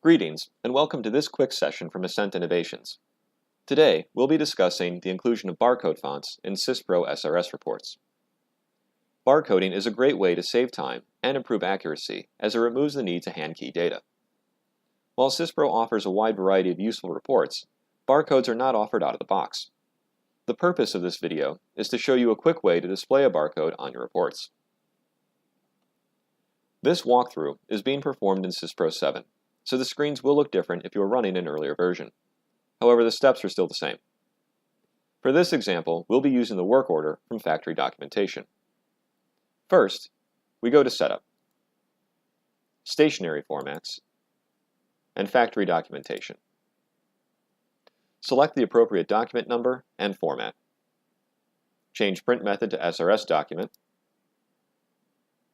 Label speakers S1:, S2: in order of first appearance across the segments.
S1: Greetings, and welcome to this quick session from Ascent Innovations. Today, we'll be discussing the inclusion of barcode fonts in SYSPRO SRS reports. Barcoding is a great way to save time and improve accuracy as it removes the need to hand key data. While SYSPRO offers a wide variety of useful reports, barcodes are not offered out of the box. The purpose of this video is to show you a quick way to display a barcode on your reports. This walkthrough is being performed in SYSPRO 7. So the screens will look different if you are running an earlier version. However, the steps are still the same. For this example, we'll be using the work order from factory documentation. First, we go to Setup, Stationary Formats, and Factory Documentation. Select the appropriate document number and format. Change print method to SRS document,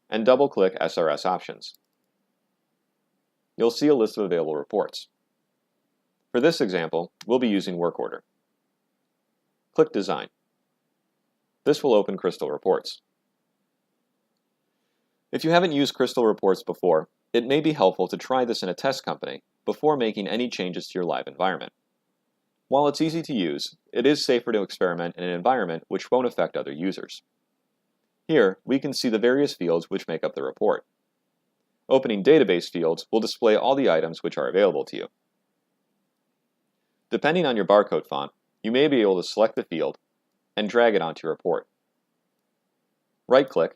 S1: and double-click SRS options. You'll see a list of available reports. For this example, we'll be using work order. Click Design. This will open Crystal Reports. If you haven't used Crystal Reports before, it may be helpful to try this in a test company before making any changes to your live environment. While it's easy to use, it is safer to experiment in an environment which won't affect other users. Here, we can see the various fields which make up the report. Opening database fields will display all the items which are available to you. Depending on your barcode font, you may be able to select the field and drag it onto your report. Right-click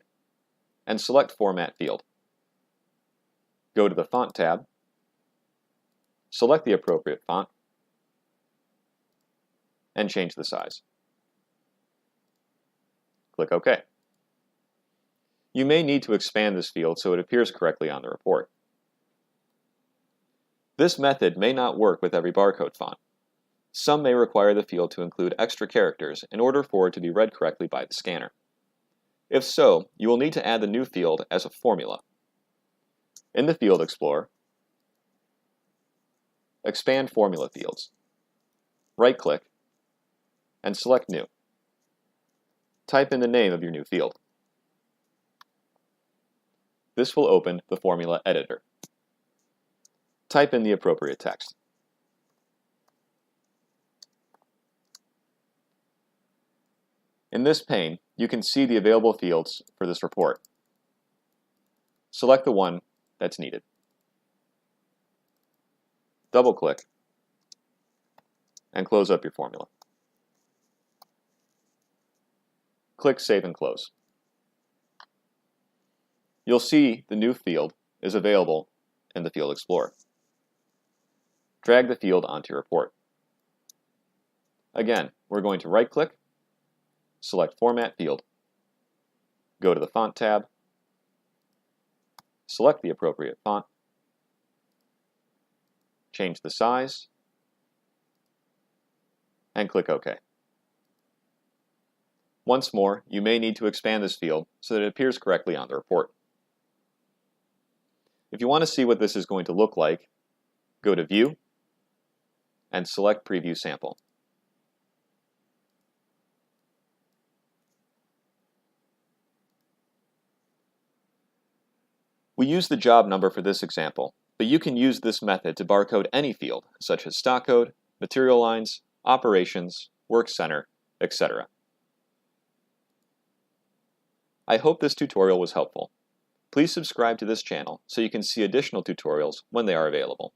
S1: and select Format Field. Go to the Font tab, select the appropriate font, and change the size. Click OK. You may need to expand this field so it appears correctly on the report. This method may not work with every barcode font. Some may require the field to include extra characters in order for it to be read correctly by the scanner. If so, you will need to add the new field as a formula. In the Field Explorer, expand Formula Fields. Right-click and select New. Type in the name of your new field. This will open the formula editor. Type in the appropriate text. In this pane, you can see the available fields for this report. Select the one that's needed. Double-click and close up your formula. Click Save and Close. You'll see the new field is available in the Field Explorer. Drag the field onto your report. Again, we're going to right-click, select Format Field, go to the Font tab, select the appropriate font, change the size, and click OK. Once more, you may need to expand this field so that it appears correctly on the report. If you want to see what this is going to look like, go to View and select Preview Sample. We use the job number for this example, but you can use this method to barcode any field, such as stock code, material lines, operations, work center, etc. I hope this tutorial was helpful. Please subscribe to this channel so you can see additional tutorials when they are available.